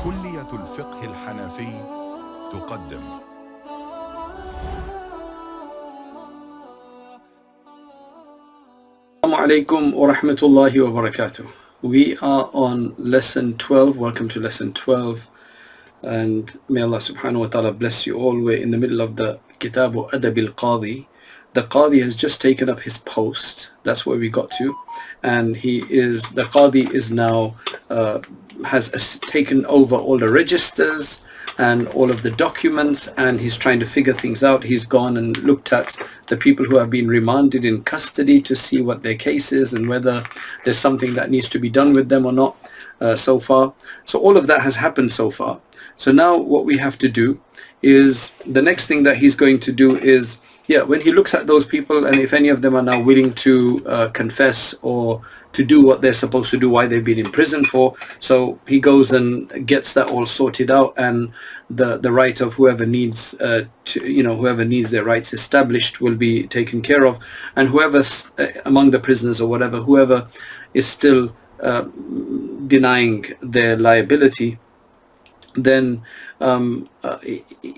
كلية الفقه الحنفي تقدم. Assalamu alaikum wa rahmatullahi wa barakatuh. We are on lesson 12. Welcome to lesson 12. And may Allah subhanahu wa ta'ala bless you all. We're in the middle of the Kitabu Adab al-Qadi. The Qadi has just taken up his post. That's where we got to. And the Qadi is now, has taken over all the registers and all of the documents, and he's trying to figure things out. He's gone and looked at the people who have been remanded in custody to see what their case is and whether there's something that needs to be done with them or not so far. So all of that has happened so far. So now what we have to do is, the next thing that he's going to do is, when he looks at those people, and if any of them are now willing to confess or to do what they're supposed to do, why they've been in prison for, so he goes and gets that all sorted out, and the right of whoever needs whoever needs their rights established will be taken care of, and whoever's among the prisoners or whatever, whoever is still denying their liability, then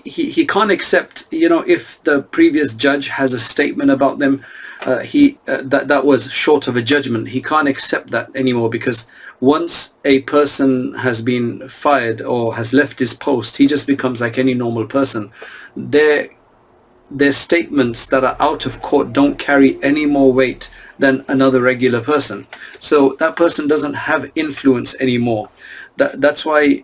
he can't accept, if the previous judge has a statement about them, that was short of a judgment. He can't accept that anymore, because once a person has been fired or has left his post, he just becomes like any normal person. Their statements that are out of court don't carry any more weight than another regular person. So that person doesn't have influence anymore. That's why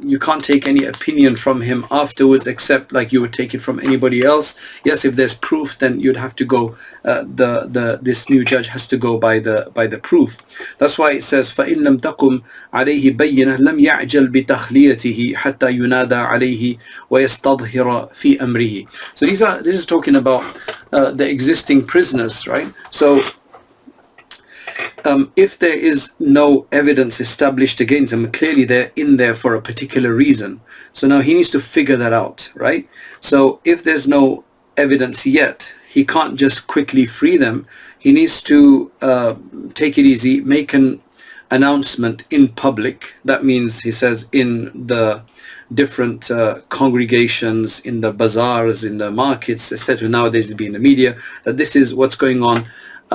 you can't take any opinion from him afterwards, except like you would take it from anybody else. Yes, if there's proof, then you'd have to go. This new judge has to go by the proof. That's why it says, فَإِن لَمْ تَقُمْ عَلَيْهِ بَيِّنَةٌ لَمْ يَعْجَلْ بِتَخْلِيَتِهِ حَتَّى يُنَادَى عَلَيْهِ وَيَسْتَظْهِرَ فِي أَمْرِهِ. So this is talking about the existing prisoners, right? So if there is no evidence established against them, clearly they're in there for a particular reason. So now he needs to figure that out, right? So if there's no evidence yet, he can't just quickly free them. He needs to take it easy, make an announcement in public. That means, he says, in the different congregations, in the bazaars, in the markets, etc. Nowadays it'll be in the media, that this is what's going on.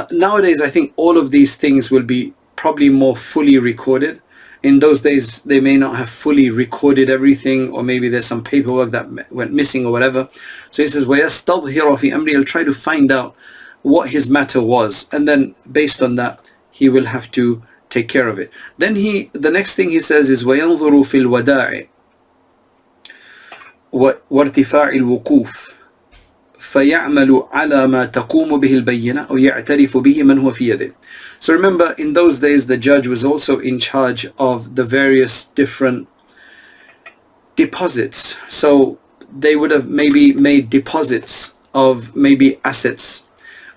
Nowadays, I think all of these things will be probably more fully recorded. In those days, they may not have fully recorded everything, or maybe there's some paperwork that went missing or whatever. So he says, وَيَسْتَظْهِرَ فِي أَمْرِهِ. He'll try to find out what his matter was, and then based on that, he will have to take care of it. Then the next thing he says is وَيَنْظُرُ فِي الْوَدَاعِ وَارْتِفَاعِ الْوُقُوفِ فَيَعْمَلُ عَلَى مَا تَقُومُ بِهِ الْبَيِّنَةُ أو يَعْتَرِفُ بِهِ مَنْ هُوَ فِي يَدِهِ. So remember, in those days, the judge was also in charge of the various different deposits. So they would have maybe made deposits of maybe assets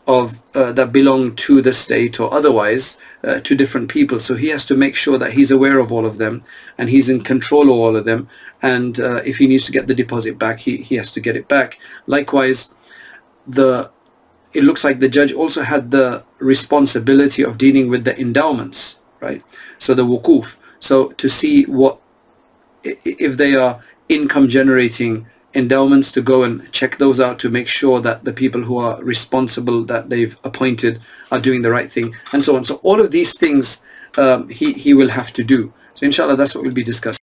of that belong to the state or otherwise to different people. So he has to make sure that he's aware of all of them and he's in control of all of them. And if he needs to get the deposit back, he has to get it back. Likewise, it looks like the judge also had the responsibility of dealing with the endowments, right? So the wukuf. So to see if they are income generating endowments, to go and check those out, to make sure that the people who are responsible, that they've appointed, are doing the right thing, and so on. So all of these things he will have to do. So inshallah, that's what we'll be discussing.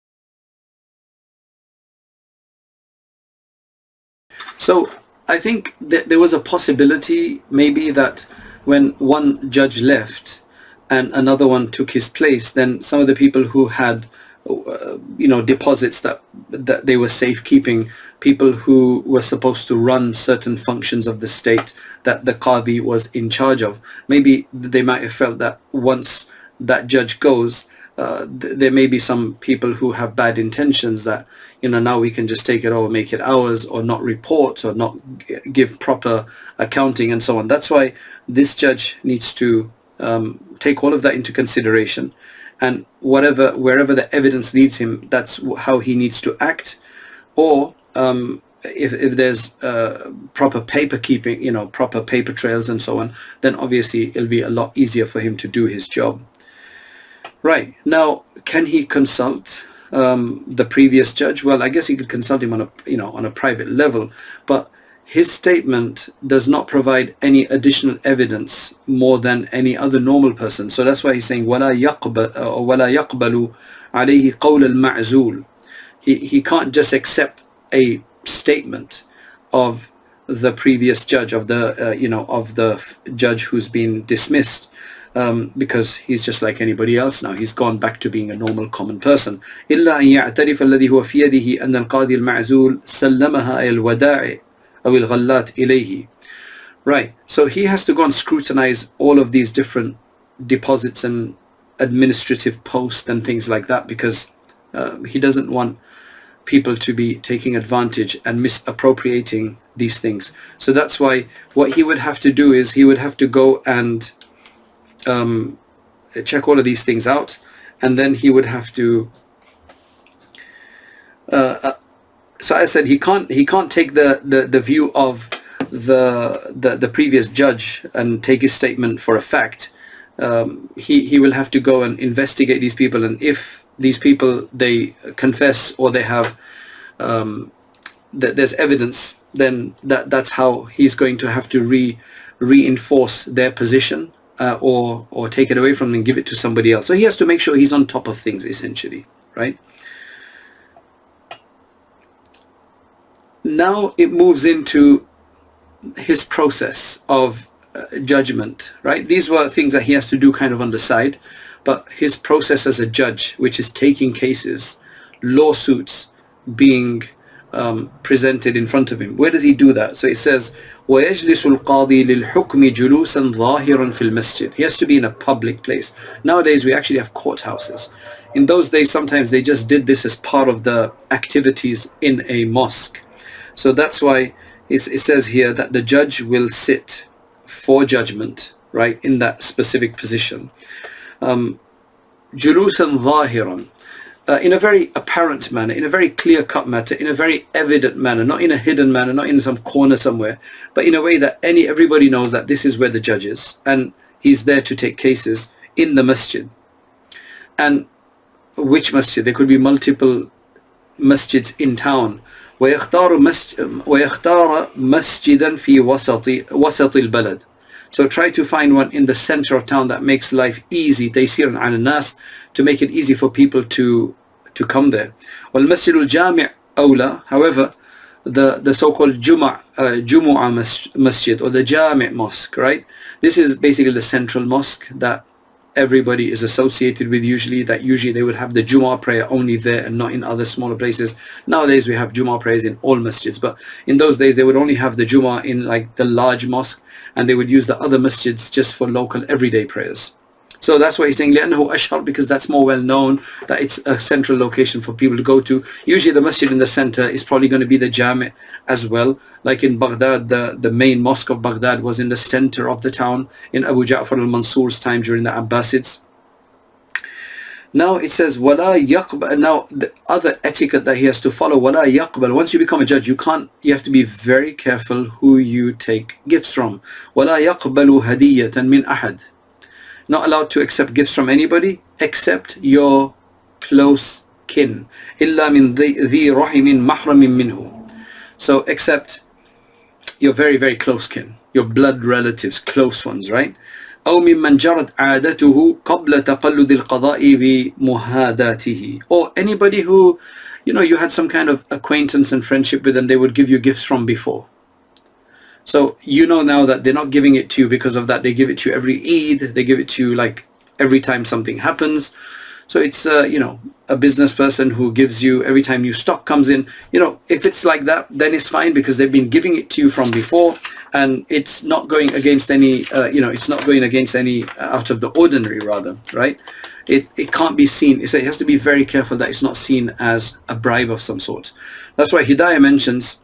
So I think that there was a possibility maybe that when one judge left and another one took his place, then some of the people who had deposits that they were safekeeping, people who were supposed to run certain functions of the state that the Qadi was in charge of, maybe they might have felt that once that judge goes, there may be some people who have bad intentions, that now we can just take it over, make it ours, or not report, or not give proper accounting, and so on. That's why this judge needs to take all of that into consideration, and wherever the evidence leads him, that's how he needs to act. Or if there's proper paper keeping, proper paper trails and so on, then obviously it'll be a lot easier for him to do his job. Right, now, can he consult the previous judge, well, I guess he could consult him on a, on a private level, but his statement does not provide any additional evidence more than any other normal person. So that's why he's saying وَلَا يَقْبَلُ عَلَيْهِ قَوْلَ الْمَعْزُولِ. He can't just accept a statement of the previous judge, of the of the judge who's been dismissed, because he's just like anybody else now. He's gone back to being a normal common person. إلا أن يعترف الذي هو في يده أن القاضي المعزول سلمها إلى الودائع أو الغلات إليه. Right. So he has to go and scrutinize all of these different deposits and administrative posts and things like that, because he doesn't want people to be taking advantage and misappropriating these things. So that's why what he would have to do is he would have to go and check all of these things out, and then he would have to so I said he can't take the view of the previous judge and take his statement for a fact. He will have to go and investigate these people, and if these people, they confess or they have there's evidence, then that's how he's going to have to reinforce their position, or take it away from them and give it to somebody else. So he has to make sure he's on top of things, essentially, right? Now it moves into his process of judgment, right? These were things that he has to do kind of on the side, but his process as a judge, which is taking cases, lawsuits being presented in front of him. Where does he do that? So it says وَيَجْلِسُ الْقَاضِي لِلْحُكْمِ جُلُوسًا ظَاهِرًا فِي الْمَسْجِدِ. He has to be in a public place. Nowadays we actually have courthouses. In those days sometimes they just did this as part of the activities in a mosque. So that's why it says here that the judge will sit for judgment, right, in that specific position. جُلُوسًا ظَاهِرًا, in a very apparent manner, in a very clear-cut matter, in a very evident manner, not in a hidden manner, not in some corner somewhere, but in a way that everybody knows that this is where the judge is, and he's there to take cases in the masjid. And which masjid? There could be multiple masjids in town. ويختار مسجدا في وسط البلد. So try to find one in the center of town that makes life easy, تيسيرا على الناس, to make it easy for people to come there. والمسجد الجامع أولى. However, the so-called Jumu'ah masjid, or the Jami' mosque, right? This is basically the central mosque that everybody is associated with, usually they would have the Jumu'ah prayer only there and not in other smaller places. Nowadays we have Jumu'ah prayers in all masjids, but in those days they would only have the Jumu'ah in like the large mosque, and they would use the other masjids just for local everyday prayers. So that's why he's saying لأنه أشهر, because that's more well known, that it's a central location for people to go to. Usually the masjid in the center is probably going to be the Jami' as well. Like in Baghdad, the main mosque of Baghdad was in the center of the town in Abu Ja'far al-Mansur's time during the Abbasids. Now it says وَلَا يَقْبَلْ. Now the other etiquette that he has to follow, وَلَا يَقْبَلْ. Once you become a judge, you have to be very careful who you take gifts from. وَلَا يَقْبَلُ هَدِيَّةً مِنْ أَحَدٍ. Not allowed to accept gifts from anybody except your close kin. إِلَّا مِنْ ذِي رَحِمٍ مَحْرَمٍ مِّنْهُ. So except your very, very close kin, your blood relatives, close ones, right? أو ممن جرت عادته قبل تقلد القضاء بمهاداته. Or anybody who, you had some kind of acquaintance and friendship with, and they would give you gifts from before. So now that they're not giving it to you because of that. They give it to you every Eid. They give it to you like every time something happens. So it's a business person who gives you every time new stock comes in. If it's like that, then it's fine, because they've been giving it to you from before, and it's not going against any it's not going against any out of the ordinary, rather, right? It can't be seen. It has to be very careful that it's not seen as a bribe of some sort. That's why Hidayah mentions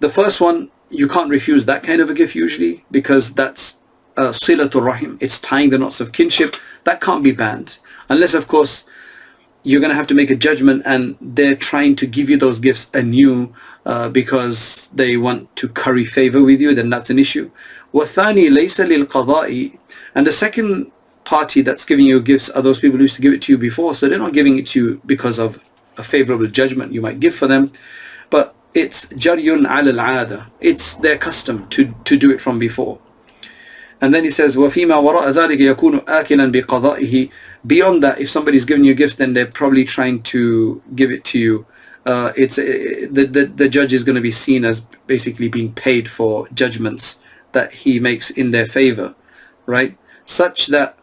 the first one. You can't refuse that kind of a gift usually, because that's silatul rahim. It's tying the knots of kinship. That can't be banned, unless of course you're going to have to make a judgment and they're trying to give you those gifts anew because they want to curry favor with you. Then that's an issue. وَالثَّانِي لَيْسَ لِلْقَضَاءِ. And the second party that's giving you gifts are those people who used to give it to you before, so they're not giving it to you because of a favorable judgment you might give for them, but it's jaryun ala al-'ada, it's their custom to do it from before. And then he says, وَفِيمَا وَرَاءَ ذَلِكَ يَكُونُ آكِلًا بِقَضَائِهِ. Beyond that, if somebody's giving you a gift, then they're probably trying to give it to you. The judge is going to be seen as basically being paid for judgments that he makes in their favor, right? Such that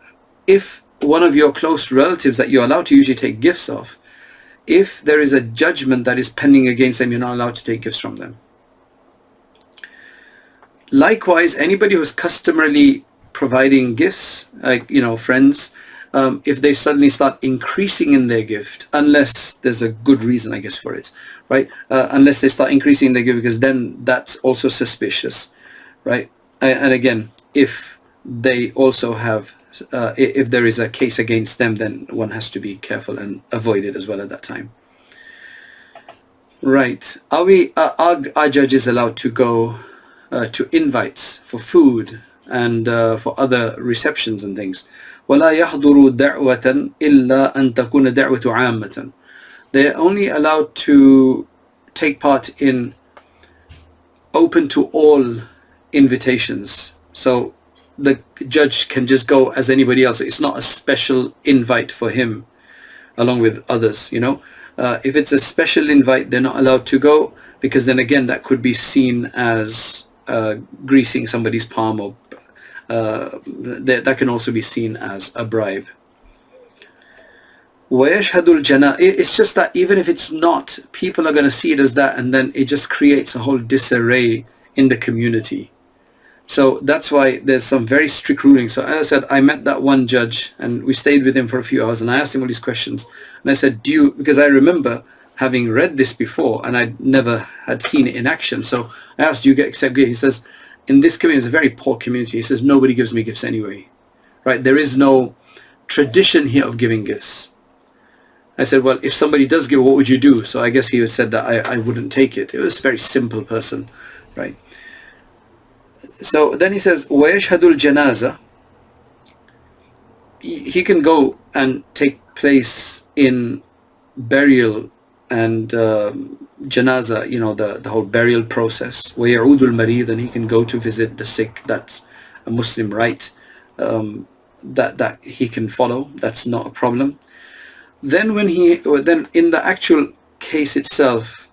if one of your close relatives that you're allowed to usually take gifts of, if there is a judgment that is pending against them, you're not allowed to take gifts from them. Likewise, anybody who's customarily providing gifts, like, you know, friends, if they suddenly start increasing in their gift, unless there's a good reason, I guess, for it, right? Unless they start increasing their gift, because then that's also suspicious, right? And again, if they also have, if there is a case against them, then one has to be careful and avoid it as well at that time. Right? Are judges allowed to go to invites for food and for other receptions and things? وَلَا يَحْضُرُ دَعْوَةً إِلَّا أَن تَكُونَ دَعْوَةُ عَامَّةً. They're only allowed to take part in open to all invitations. So the judge can just go as anybody else. It's not a special invite for him along with others, you know. If it's a special invite, they're not allowed to go, because then again that could be seen as greasing somebody's palm, or that can also be seen as a bribe. وَيَشْهَدُ الْجَنَائِزَ. It's just that even if it's not, people are going to see it as that, and then it just creates a whole disarray in the community. So that's why there's some very strict rulings. So as I said, I met that one judge and we stayed with him for a few hours, and I asked him all these questions, and I said, because I remember having read this before and I never had seen it in action. So I asked, do you accept gifts? He says, in this community, it's a very poor community. He says, nobody gives me gifts anyway, right? There is no tradition here of giving gifts. I said, well, if somebody does give, what would you do? So I guess he said that I wouldn't take it. It was a very simple person, right? So then he says, وَيَشْهَدُ الْجَنَازَةِ. He can go and take place in burial and janaza, you know, the whole burial process. وَيَعُودُ الْمَرِيض. And he can go to visit the sick. That's a Muslim right that he can follow. That's not a problem. Then then in the actual case itself,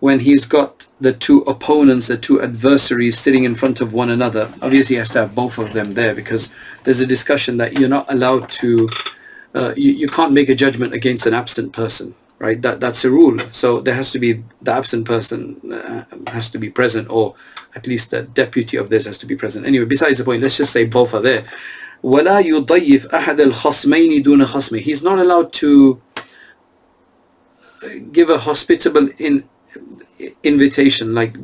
when he's got the two opponents, the two adversaries sitting in front of one another, obviously he has to have both of them there, because there's a discussion that you're not allowed to, you can't make a judgment against an absent person, right? That's a rule. So there has to be, the absent person has to be present, or at least the deputy of this has to be present. Anyway, besides the point, let's just say both are there. وَلَا يُضَيِّفْ أَحَدَ الْخَصْمَيْنِ دُونَ خَصْمِهِ. He's not allowed to give a hospitable invitation, like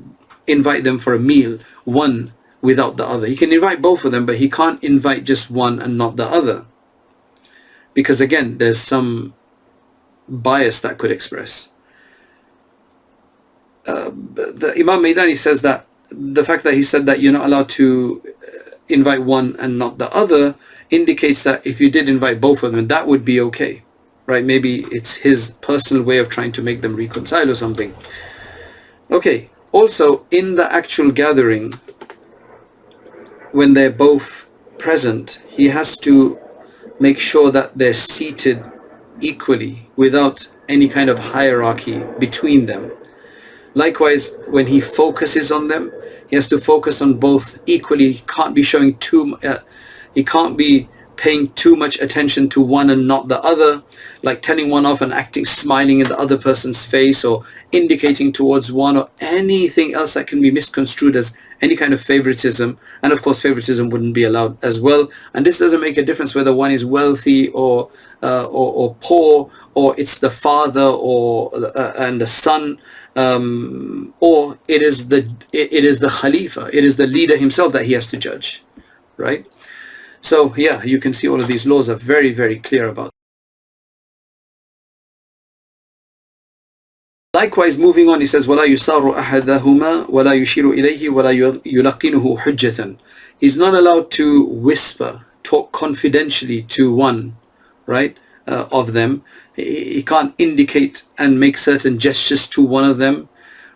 invite them for a meal, one without the other. He can invite both of them, but he can't invite just one and not the other, because again, there's some bias that could express. The Imam Maidani says that the fact that he said that you're not allowed to invite one and not the other indicates that if you did invite both of them, that would be okay, right? Maybe it's his personal way of trying to make them reconcile or something. Okay, also in the actual gathering, when they're both present, he has to make sure that they're seated equally without any kind of hierarchy between them. Likewise, when he focuses on them, he has to focus on both equally. He can't be showing he can't be paying too much attention to one and not the other, like turning one off and smiling in the other person's face, or indicating towards one, or anything else that can be misconstrued as any kind of favoritism. And of course, favoritism wouldn't be allowed as well. And this doesn't make a difference whether one is wealthy or poor, or it's the father and the son, or it is the Khalifa, it is the leader himself that he has to judge, right? So yeah, you can see all of these laws are very, very clear about. Likewise, moving on, he says, وَلَا يُسَارُ أَحَدَهُمَا وَلَا يُشِيرُ إِلَيْهِ وَلَا يُلَقِّنُهُ حُجَّةً. He's not allowed to whisper, talk confidentially to one, right? of them. He can't indicate and make certain gestures to one of them,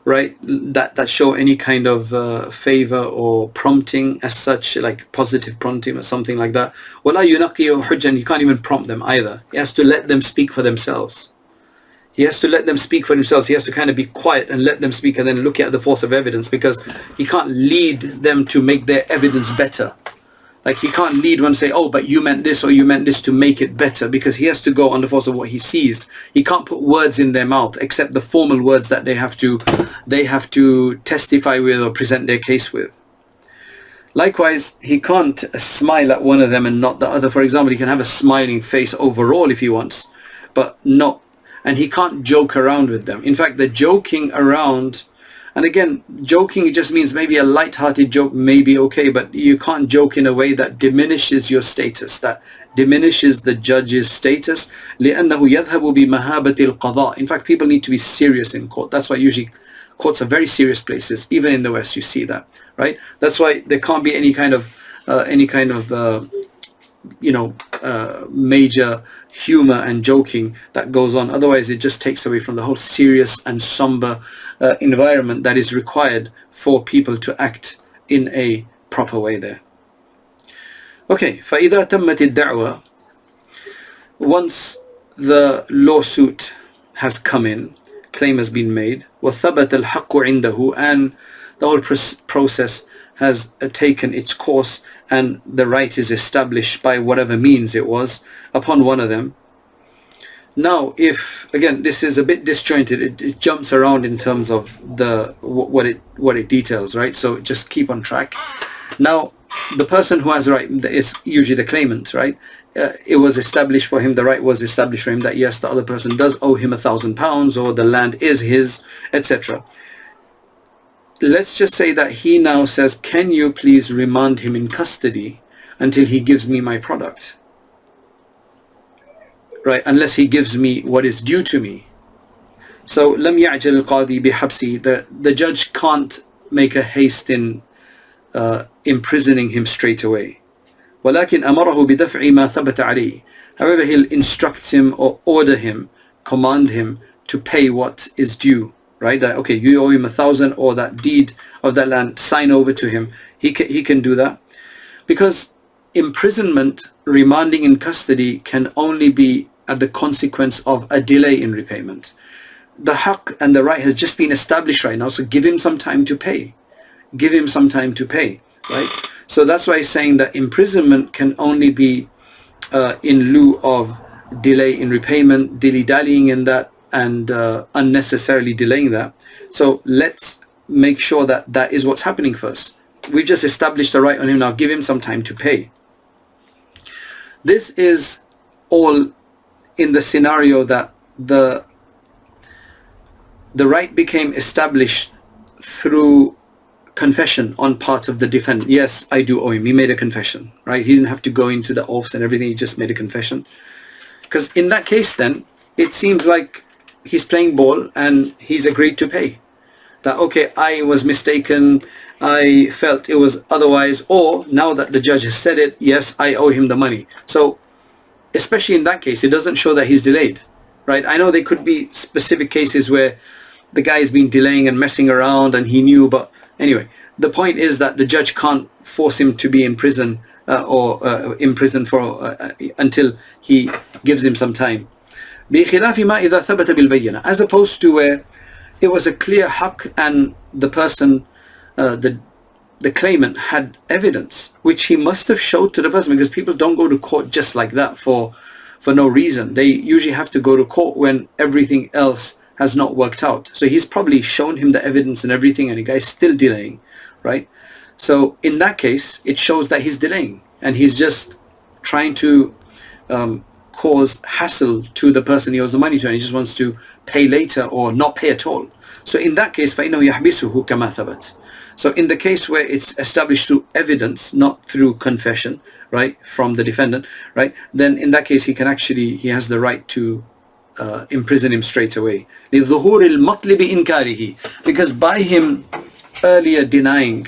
right, that show any kind of favor or prompting as such, like positive prompting or something like that. وَلَا يُنَقِّيُ حُجًّا, he can't even prompt them either. He has to let them speak for themselves. He has to let them speak for themselves. He has to kind of be quiet and let them speak and then look at the force of evidence, because he can't lead them to make their evidence better. Like he can't lead one, say, oh, but you meant this or you meant this, to make it better, because he has to go on the force of what he sees. He can't put words in their mouth except the formal words that they have to testify with or present their case with. Likewise, he can't smile at one of them and not the other. For example, he can have a smiling face overall if he wants, but not, and he can't joke around with them. In fact, the joking around, and again, joking, it just means maybe a light-hearted joke may be okay, but you can't joke in a way that diminishes your status, that diminishes the judge's status. لِأَنَّهُ يَذْهَبُ بِمَهَابَةِ الْقَضَاءِ. In fact, people need to be serious in court. That's why usually courts are very serious places. Even in the West, you see that, right? That's why there can't be any kind of major humor and joking that goes on. Otherwise, it just takes away from the whole serious and somber environment that is required for people to act in a proper way there. Okay, فَإِذَا تَمَّتِ الدَّعْوَةِ, once the lawsuit has come in, claim has been made, وَثَبَتَ الْحَقُّ عِنْدَهُ, and the whole process has taken its course and the right is established by whatever means it was upon one of them. Now, if again this is a bit disjointed, it jumps around in terms of what it details, right? So just keep on track. Now, the person who has the right is usually the claimant, right? It was established for him, the right was established for him that yes, the other person does owe him £1,000 or the land is his, etc. Let's just say that he now says, can you please remand him in custody until he gives me my product? Right, unless he gives me what is due to me. So, لم يعجل القاضي بحبسه, the judge can't make a haste in imprisoning him straight away. ولكن أمره بدفع ما ثبت عليه. However, he'll instruct him or order him, command him to pay what is due. Right, that okay, you owe him 1,000, or that deed of that land, sign over to him. He can do that, because imprisonment, remanding in custody, can only be at the consequence of a delay in repayment. The haqq and the right has just been established right now, so give him some time to pay. Give him some time to pay, right? So that's why he's saying that imprisonment can only be in lieu of delay in repayment, dilly-dallying in that, and unnecessarily delaying that. So let's make sure that that is what's happening first. We've just established the right on him, now give him some time to pay. This is all in the scenario that the right became established through confession on part of the defendant. Yes, I do owe him. He made a confession, right? He didn't have to go into the oaths and everything. He just made a confession. Because in that case, then it seems like he's playing ball and he's agreed to pay. That okay, I was mistaken, I felt it was otherwise, or now that the judge has said it, yes, I owe him the money. So especially in that case, it doesn't show that he's delayed, right? I know there could be specific cases where the guy's been delaying and messing around and he knew, but anyway, the point is that the judge can't force him to be in prison or imprisoned for until he gives him some time. بخلاف ما إذا ثبت بالبينة, as opposed to where it was a clear haqq and the person, the claimant had evidence which he must have showed to the person, because people don't go to court just like that for no reason. They usually have to go to court when everything else has not worked out. So he's probably shown him the evidence and everything, and the guy's still delaying, right? So in that case, it shows that he's delaying and he's just trying to cause hassle to the person he owes the money to, and he just wants to pay later or not pay at all. So in that case, فَإِنَّهُ يَحْبِسُهُ كَمَا ثَبَتَ. So in the case where it's established through evidence, not through confession, right, from the defendant, right, then in that case he has the right to imprison him straight away. لِظُهُورِ الْمَطْلِبِ إِنْكَارِهِ, because by him earlier denying,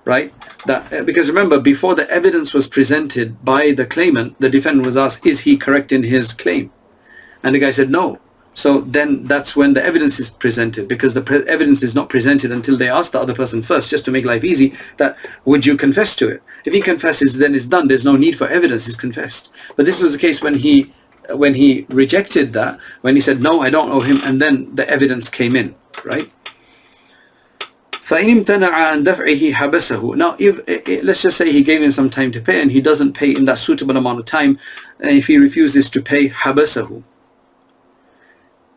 right, that because remember, before the evidence was presented by the claimant, the defendant was asked, is he correct in his claim, And the guy said no. So then that's when the evidence is presented, because the evidence is not presented until they ask the other person first, just to make life easy, that would you confess to it? If he confesses, then it's done. There's no need for evidence. He's confessed. But this was the case when he rejected that, when he said, no, I don't owe him, and then the evidence came in, right? فَإِنِ امْتَنَعَ عَنْ دَفْعِهِ حَبَسَهُ. Now, if let's just say he gave him some time to pay, and he doesn't pay in that suitable amount of time, and if he refuses to pay, حَبَسَهُ.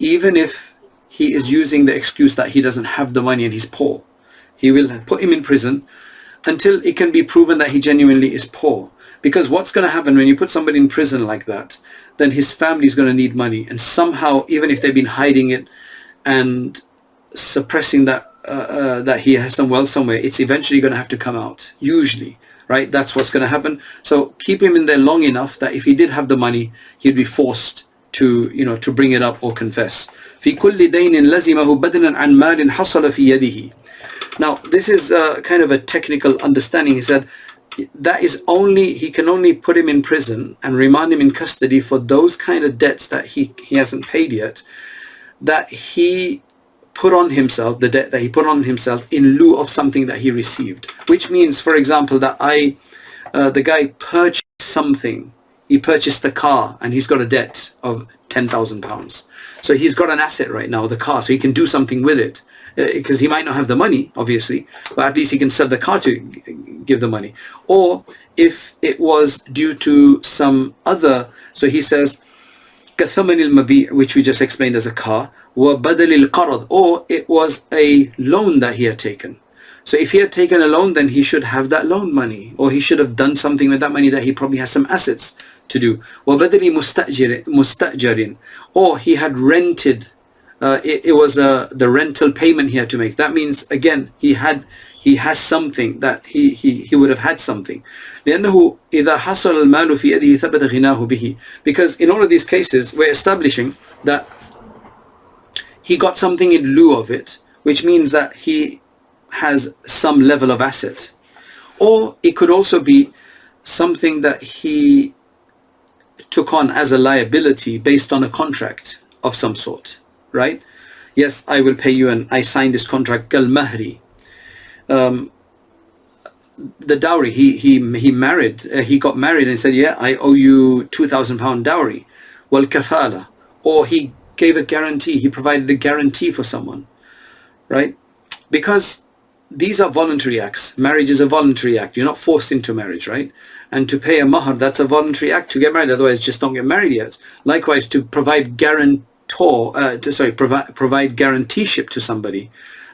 Even if he is using the excuse that he doesn't have the money and he's poor, he will put him in prison until it can be proven that he genuinely is poor. Because what's going to happen when you put somebody in prison like that, then his family is going to need money, and somehow, even if they've been hiding it and suppressing that that he has some wealth somewhere, it's eventually going to have to come out, usually, right? That's what's going to happen. So keep him in there long enough that if he did have the money, he'd be forced to, you know, to bring it up or confess. في كل دين لزمه بدلا عن مال حصل في يده. Now, this is kind of a technical understanding. He said that is only, he can only put him in prison and remand him in custody for those kind of debts that he hasn't paid yet, that he put on himself, the debt that he put on himself in lieu of something that he received. Which means, for example, that the guy purchased something. He purchased the car and he's got a debt of £10,000. So he's got an asset right now, the car, so he can do something with it. Because he might not have the money, obviously, but at least he can sell the car to give the money. Or if it was due to some other, so he says, كَثَمَنِ الْمَبِيعِ, which we just explained as a car, وَبَدَلِ الْقَرَضِ, or it was a loan that he had taken. So if he had taken a loan, then he should have that loan money, or he should have done something with that money, that he probably has some assets to do. وَبَدَلِ مُسْتَأْجَرٍ, or he had rented, it was the rental payment he had to make. That means, again, he has something, that he would have had something. لأنه إذا حصل المال في يده ثبت غناه به. Because in all of these cases, we're establishing that he got something in lieu of it, which means that he has some level of asset. Or it could also be something that he took on as a liability based on a contract of some sort, right? Yes, I will pay you, and I signed this contract, kal mahri. The dowry, he married, he got married and said, yeah, I owe you £2,000 dowry. Wal kafala, or he gave a guarantee, he provided a guarantee for someone, right? Because these are voluntary acts. Marriage is a voluntary act. You're not forced into marriage, right? And to pay a mahar, that's a voluntary act to get married. Otherwise, just don't get married yet. Likewise, to provide provide guaranteeship to somebody,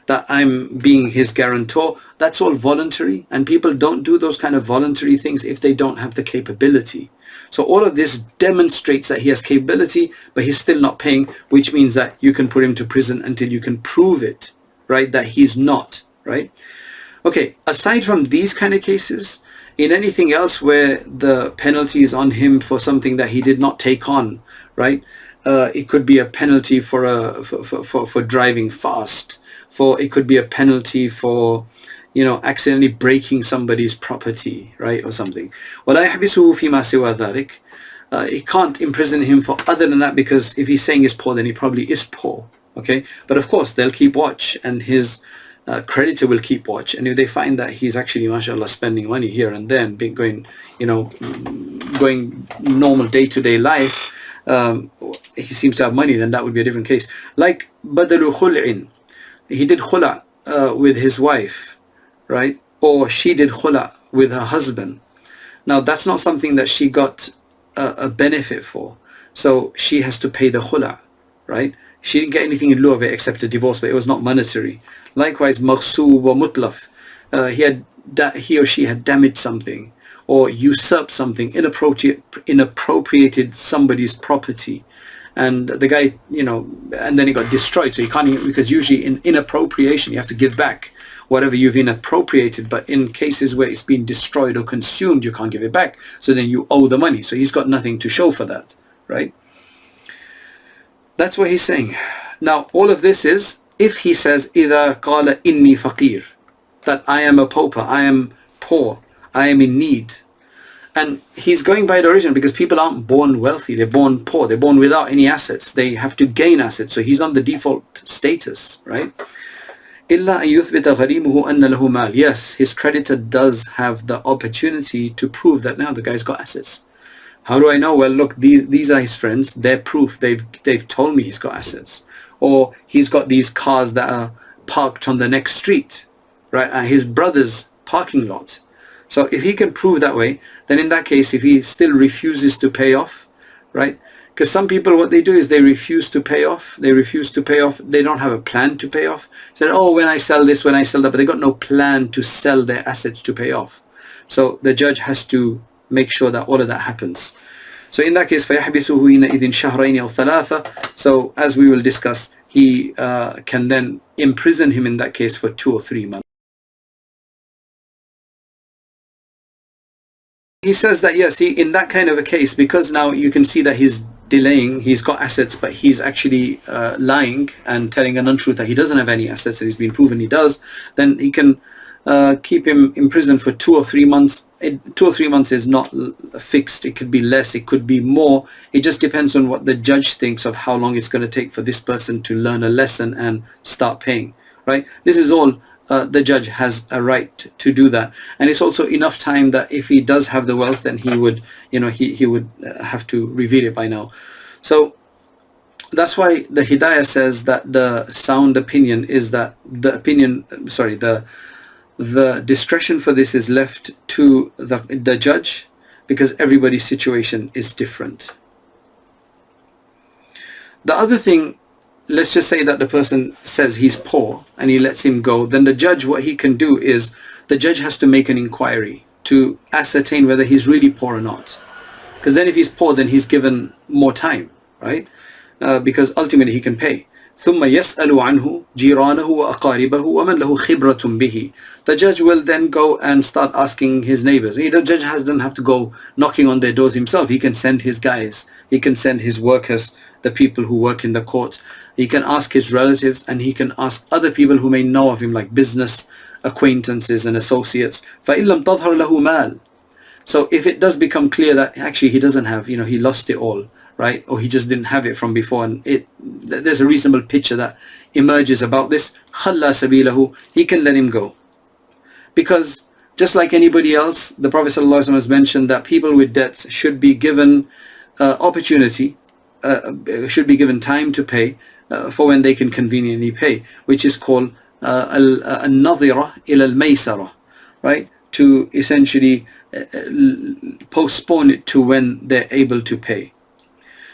that I'm being his guarantor, that's all voluntary. And people don't do those kind of voluntary things if they don't have the capability. So all of this demonstrates that he has capability, but he's still not paying, which means that you can put him to prison until you can prove it, right? That he's not, right? Okay, aside from these kind of cases, in anything else where the penalty is on him for something that he did not take on, right? It could be a penalty for driving fast. It could be a penalty for, you know, accidentally breaking somebody's property, right, or something. وَلَا يَحْبِسُهُ فِي مَا سِوَى ذَلِكَ. He can't imprison him for other than that, because if he's saying he's poor, then he probably is poor, okay? But of course, they'll keep watch, and his creditor will keep watch. And if they find that he's actually, mashallah, spending money here and then, going normal day-to-day life, he seems to have money, then that would be a different case. Like badalu khul'in, he did khula with his wife, right? Or she did khula with her husband. Now that's not something that she got a benefit for, so she has to pay the khula, right? She didn't get anything in lieu of it except a divorce, but it was not monetary. Likewise, maghsoob or mutlaf, he or she had damaged something or usurped something, inappropriated somebody's property, and the guy, you know, and then it got destroyed. So you can't even, because usually in inappropriation you have to give back whatever you've inappropriated, but in cases where it's been destroyed or consumed, you can't give it back. So then you owe the money. So he's got nothing to show for that, right? That's what he's saying. Now, all of this is if he says, إِذَا قَالَ إِنِّي فَقِيرٌ, that I am a pauper, I am poor, I am in need. And he's going by the original, because people aren't born wealthy, they're born poor, they're born without any assets. They have to gain assets, so he's on the default status, right? إِلَّا أَن يُثْبِتَ غَرِيمُهُ أَنَّ لَهُ مَالٍ. Yes, his creditor does have the opportunity to prove that now the guy's got assets. How do I know? Well, look, these are his friends. They're proof. They've told me he's got assets. Or he's got these cars that are parked on the next street, right? His brother's parking lot. So if he can prove that way, then in that case, if he still refuses to pay off, right? Because some people, what they do is they refuse to pay off. They refuse to pay off. They don't have a plan to pay off. Said, oh, when I sell this, when I sell that, but they got no plan to sell their assets to pay off. So the judge has to make sure that all of that happens. So in that case, فَيَحْبِسُهُ إِذٍ شَهْرَيْنِ أَوْ ثَلَاثَ. So as we will discuss, he can then imprison him in that case for 2 or 3 months. He says that yes, in that kind of a case, because now you can see that he's delaying, he's got assets, but he's actually lying and telling an untruth that he doesn't have any assets, that he's been proven he does, then he can keep him in prison for 2 or 3 months. 2 or 3 months is not fixed. It could be less, it could be more. It just depends on what the judge thinks of how long it's going to take for this person to learn a lesson and start paying, right? This is all the judge has a right to do that, and it's also enough time that if he does have the wealth, then he would, he would have to reveal it by now. So that's why the Hidayah says that the sound opinion is that the discretion for this is left to the judge, because everybody's situation is different. The other thing, let's just say that the person says he's poor and he lets him go, then the judge, what he can do is, the judge has to make an inquiry to ascertain whether he's really poor or not. Because then if he's poor, then he's given more time, right? Because ultimately he can pay. ثُمَّ يَسْأَلُ عَنْهُ جِيرَانَهُ وَأَقَارِبَهُ وَمَنْ لَهُ خِبْرَةٌ بِهِ. The judge will then go and start asking his neighbors. The judge doesn't have to go knocking on their doors himself. He can send his guys. He can send his workers, the people who work in the court. He can ask his relatives, and he can ask other people who may know of him, like business acquaintances and associates. فَإِن لَمْ تَظْهَرْ لَهُ مَالٍ. So if it does become clear that actually he doesn't have, he lost it all, right? Or he just didn't have it from before, and there's a reasonable picture that emerges about this, خَلَّى سَبِيلَهُ. He can let him go. Because just like anybody else, the Prophet ﷺ has mentioned that people with debts should be given opportunity, should be given time to pay for when they can conveniently pay, which is called al-nadhira ila al-maysara, right? To essentially postpone it to when they're able to pay.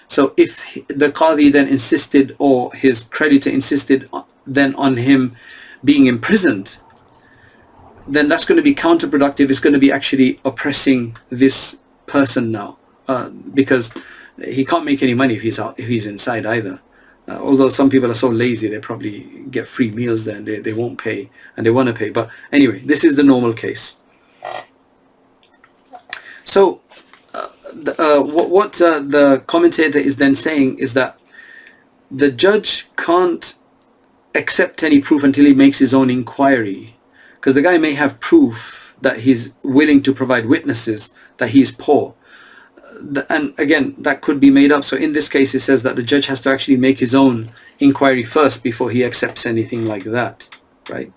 So if the Qadi then insisted, or his creditor insisted then on him being imprisoned, then that's going to be counterproductive. It's going to be actually oppressing this person now, because he can't make any money if he's inside either. Although some people are so lazy, they probably get free meals there, and they won't pay, and they want to pay. But anyway, this is the normal case. So what the commentator is then saying is that the judge can't accept any proof until he makes his own inquiry, because the guy may have proof that he's willing to provide witnesses that he is poor, and again, that could be made up. So in this case, it says that the judge has to actually make his own inquiry first before he accepts anything like that, right?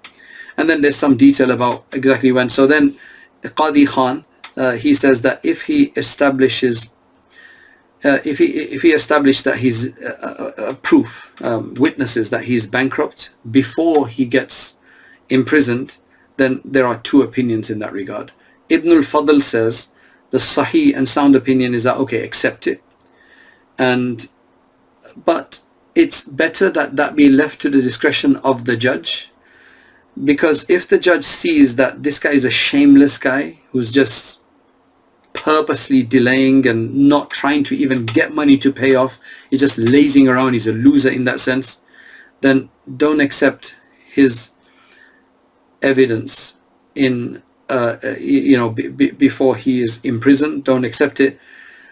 And then there's some detail about exactly when. So then Qadi Khan, he says that if he establishes if he established that he's proof, witnesses that he's bankrupt before he gets imprisoned, then there are 2 opinions in that regard. Ibn al-Fadl says the sahih and sound opinion is that, okay, accept it, but it's better that be left to the discretion of the judge, because if the judge sees that this guy is a shameless guy who's just purposely delaying and not trying to even get money to pay off, he's just lazing around, he's a loser in that sense, then don't accept his evidence in before he is imprisoned. Don't accept it,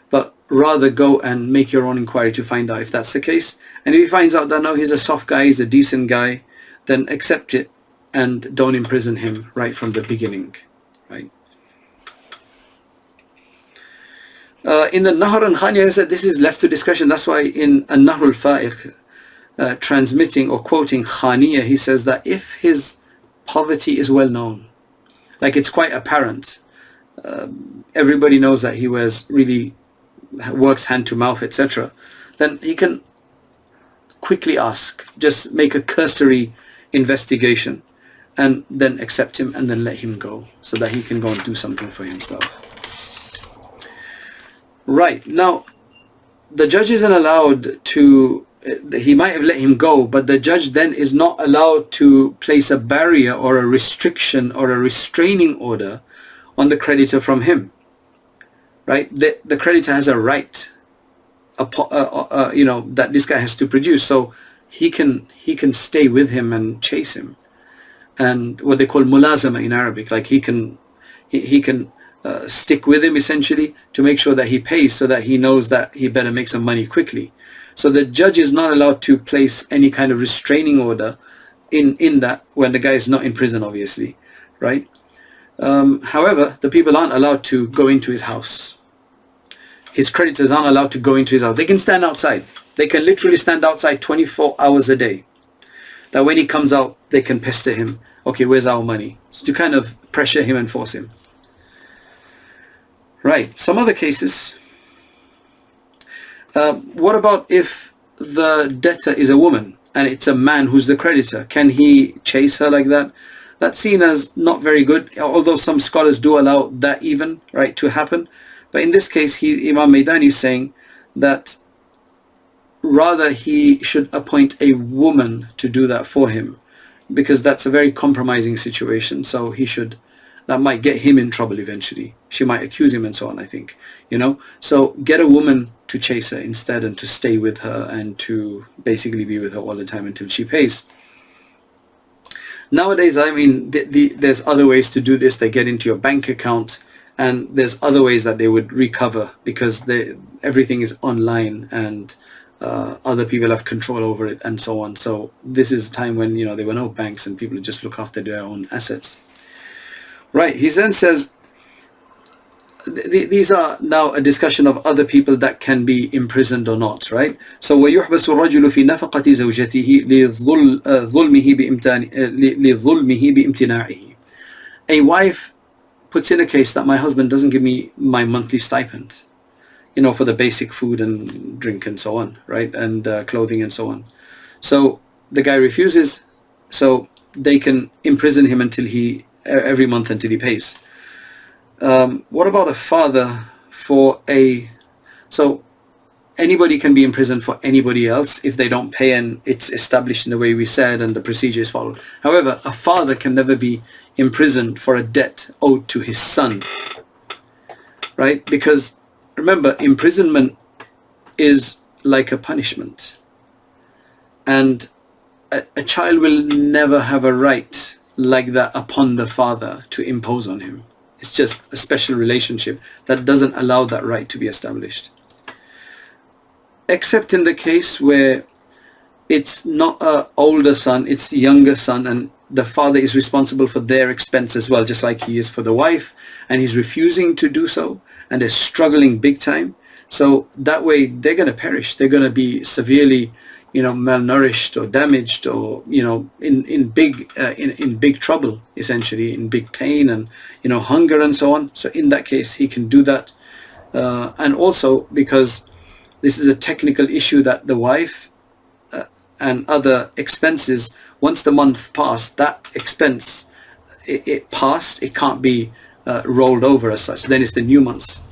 but rather go and make your own inquiry to find out if that's the case. And if he finds out that no, he's a soft guy, he's a decent guy, then accept it and don't imprison him right from the beginning, right? In the Nahr and Khania, he said this is left to discretion. That's why in An-Nahr al-Fa'iq, transmitting or quoting Khaniya, he says that if his poverty is well known, like it's quite apparent, everybody knows that he really works hand to mouth, etc., then he can quickly ask, just make a cursory investigation and then accept him and then let him go so that he can go and do something for himself. Right, now the judge isn't allowed to, he might have let him go, but the judge then is not allowed to place a barrier or a restriction or a restraining order on the creditor from him. Right, the creditor has a right, that this guy has to produce, so he can stay with him and chase him, and what they call mulazama in Arabic, like he can stick with him essentially to make sure that he pays, so that he knows that he better make some money quickly. So the judge is not allowed to place any kind of restraining order in that when the guy is not in prison, obviously, right? However, the people aren't allowed to go into his house. His creditors aren't allowed to go into his house. They can stand outside. They can literally stand outside 24 hours a day. That when he comes out, they can pester him. Okay, where's our money? So to kind of pressure him and force him. Right, some other cases. What about if the debtor is a woman and it's a man who's the creditor? Can he chase her like that? That's seen as not very good, although some scholars do allow that even, right, to happen. But in this case, Imam Maidani is saying that rather he should appoint a woman to do that for him, because that's a very compromising situation. So that might get him in trouble eventually. She might accuse him and so on, I think, So get a woman to chase her instead and to stay with her and to basically be with her all the time until she pays. Nowadays, I mean, there's other ways to do this. They get into your bank account, and there's other ways that they would recover, because everything is online and other people have control over it and so on. So this is a time when, there were no banks and people just look after their own assets. Right, he then says, these are now a discussion of other people that can be imprisoned or not, right? So وَيُحْبَسُ الرَّجُلُ فِي نَفَقَةِ زَوْجَتِهِ لِظُلْمِهِ بِامْتِنَاعِهِ. A wife puts in a case that my husband doesn't give me my monthly stipend, for the basic food and drink and so on, right? And clothing and so on. So the guy refuses, so they can imprison him every month until he pays. What about a father so anybody can be imprisoned for anybody else if they don't pay, and it's established in the way we said and the procedure is followed. However, a father can never be imprisoned for a debt owed to his son, right? Because remember, imprisonment is like a punishment, and a child will never have a right like that upon the father to impose on him. It's just a special relationship that doesn't allow that right to be established. Except in the case where it's not an older son, it's a younger son, and the father is responsible for their expense as well, just like he is for the wife, and he's refusing to do so, and they're struggling big time. So that way they're going to perish. They're going to be severely, malnourished or damaged, or in big trouble, essentially, in big pain and hunger and so on. So in that case, he can do that, and also because this is a technical issue that the wife and other expenses, once the month passed, that expense it passed. It can't be rolled over as such. Then it's the new months.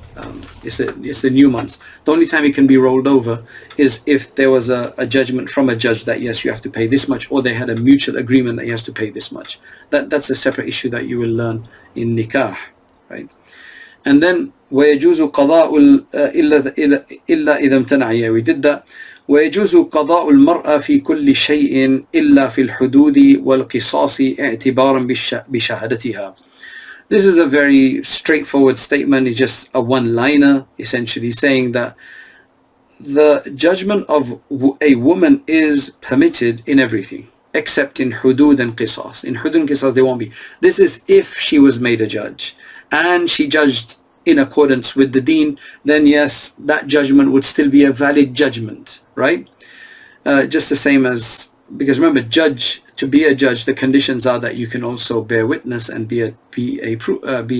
It's the new months. The only time it can be rolled over is if there was a judgment from a judge that yes, you have to pay this much, or they had a mutual agreement that he has to pay this much. That's a separate issue that you will learn in nikah, right? And then وَيَجُوزُ قَضَاءُ إِلَّا إِذَا امْتَنَعَ. We did that. وَيَجُوزُ قَضَاءُ الْمَرْأَةِ فِي كُلِّ شَيْءٍ إِلَّا فِي الْحُدُودِ وَالْقِصَاصِ اعْتِبَارًا بِشَهَادَتِهَا. This is a very straightforward statement. It's just a one-liner, essentially saying that the judgment of a woman is permitted in everything, except in hudud and qisas. In hudud and qisas, they won't be. This is if she was made a judge and she judged in accordance with the deen, then yes, that judgment would still be a valid judgment, right? Just the same as, because remember, to be a judge, the conditions are that you can also bear witness and be a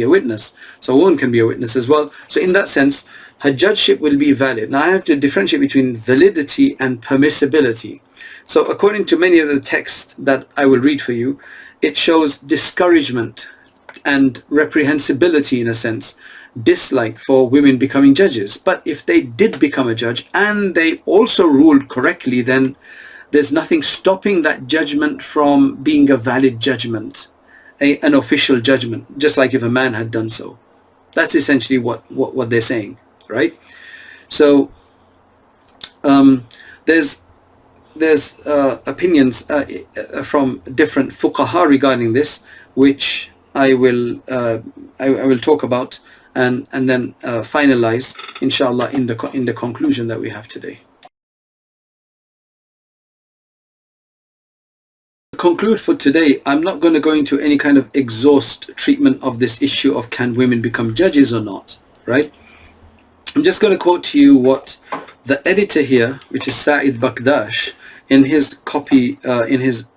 witness. So a woman can be a witness as well. So in that sense, her judgeship will be valid. Now I have to differentiate between validity and permissibility. So according to many of the texts that I will read for you, it shows discouragement and reprehensibility, in a sense, dislike for women becoming judges. But if they did become a judge and they also ruled correctly, then there's nothing stopping that judgment from being a valid judgment, an official judgment, just like if a man had done so. That's essentially what they're saying, right? So there's opinions from different fuqaha regarding this, which I will talk about and then finalize, inshallah, in the conclusion that we have today. To conclude for today, I'm not going to go into any kind of exhaust treatment of this issue of can women become judges or not, right? I'm just going to quote to you what the editor here, which is Sa'id Bakdash, in his copy, in his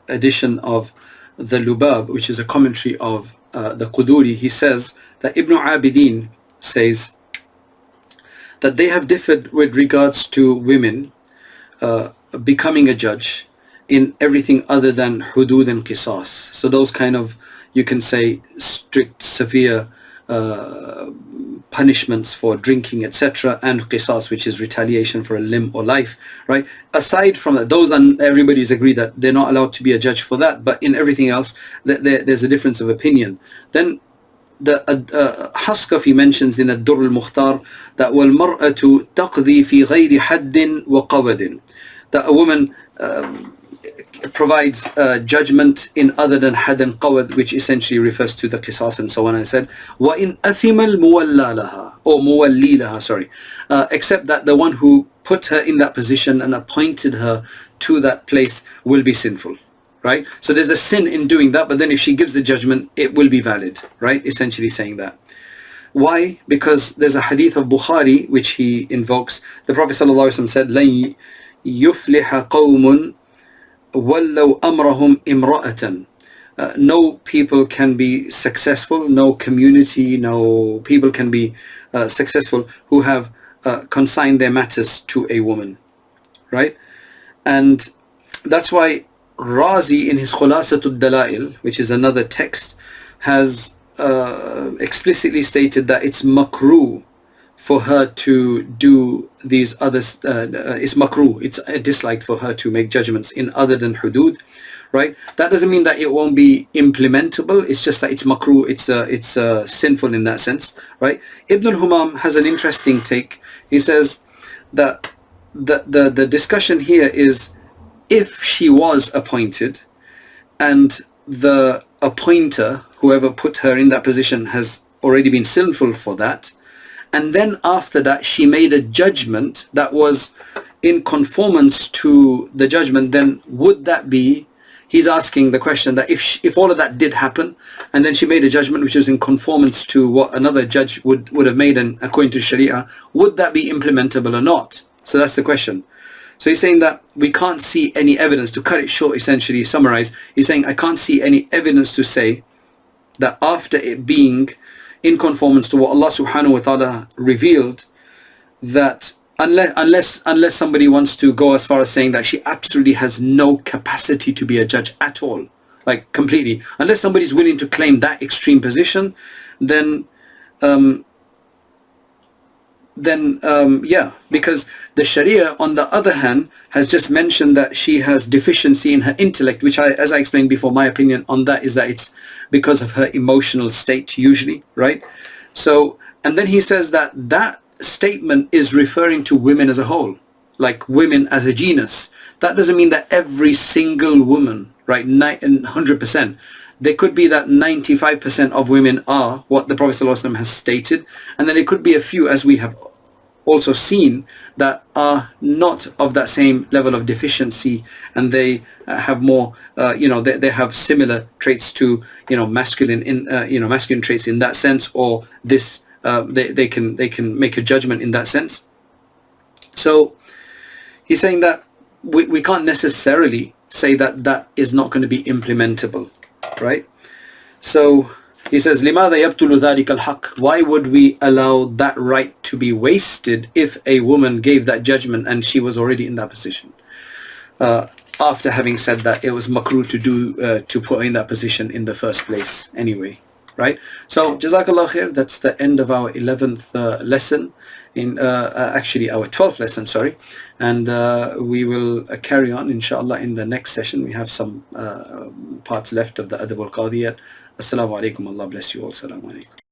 edition of the Lubab, which is a commentary of the Quduri, he says that Ibn Abidin says that they have differed with regards to women becoming a judge in everything other than hudud and qisas. So those kind of, you can say, strict, severe punishments for drinking, etc., and qisas, which is retaliation for a limb or life, right? Aside from that, those, and everybody's agreed that they're not allowed to be a judge for that, but in everything else, there's a difference of opinion. Then the Haskafi mentions in Ad-Durr al-Mukhtar that وَالْمَرْأَةُ تَقْضِي فِي غَيْرِ حَدٍّ وَقَوَدٍ, that a woman provides judgment in other than had and qawad, which essentially refers to the qisas and so on. I said وَإِنْ أَثِمَ الْمُوَلَّى لَهَا, or مُوَلِّي لَهَا, sorry, except that the one who put her in that position and appointed her to that place will be sinful, right? So there's a sin in doing that, but then if she gives the judgment, it will be valid, right? Essentially saying that. Why? Because there's a hadith of Bukhari which he invokes. The Prophet ﷺ said, لَنْ يُفْلِحَ قَوْمٌ وَلَّوْ أَمْرَهُمْ إِمْرَأَةً. No people can be successful, no community, no people can be successful who have consigned their matters to a woman, right? And that's why Razi in his Khulasatul Dalail, which is another text, has explicitly stated that it's makruh for her to do these others, it's makruh, it's disliked for her to make judgments in other than hudud, right? That doesn't mean that it won't be implementable, it's just that it's makruh, it's sinful in that sense, right? Ibn al-Humam has an interesting take. He says that the discussion here is if she was appointed and the appointer, whoever put her in that position, has already been sinful for that, and then after that she made a judgment that was in conformance to the judgment, then would that be, he's asking the question that if all of that did happen and then she made a judgment which was in conformance to what another judge would have made, and according to Sharia, would that be implementable or not? So that's the question. So he's saying that we can't see any evidence, to cut it short, essentially summarize, he's saying I can't see any evidence to say that after it being in conformance to what Allah subhanahu wa ta'ala revealed, that unless somebody wants to go as far as saying that she absolutely has no capacity to be a judge at all, like completely, unless somebody's willing to claim that extreme position, then yeah, because the Sharia on the other hand has just mentioned that she has deficiency in her intellect, which as I explained before, my opinion on that is that it's because of her emotional state usually, right? So, and then he says that that statement is referring to women as a whole, like women as a genus. That doesn't mean that every single woman, right, 100%. There could be that 95% of women are what the Prophet ﷺ has stated, and then it could be a few, as we have also seen, that are not of that same level of deficiency, and they have more, they have similar traits to, masculine traits in that sense, or this they can make a judgment in that sense. So he's saying that we can't necessarily say that that is not going to be implementable, right? So he says, لِمَاذَا يَبْطُلُ ذَلِكَ الْحَقِّ? Why would we allow that right to be wasted if a woman gave that judgment and she was already in that position? After having said that it was makruh to put her in that position in the first place anyway, right? So Jazakallah khair, that's the end of our 11th lesson, actually our 12th lesson, sorry. And we will carry on inshallah in the next session. We have some parts left of the Adab al-Qadiyat. Assalamu alaikum. Allah bless you all. Assalamu alaikum.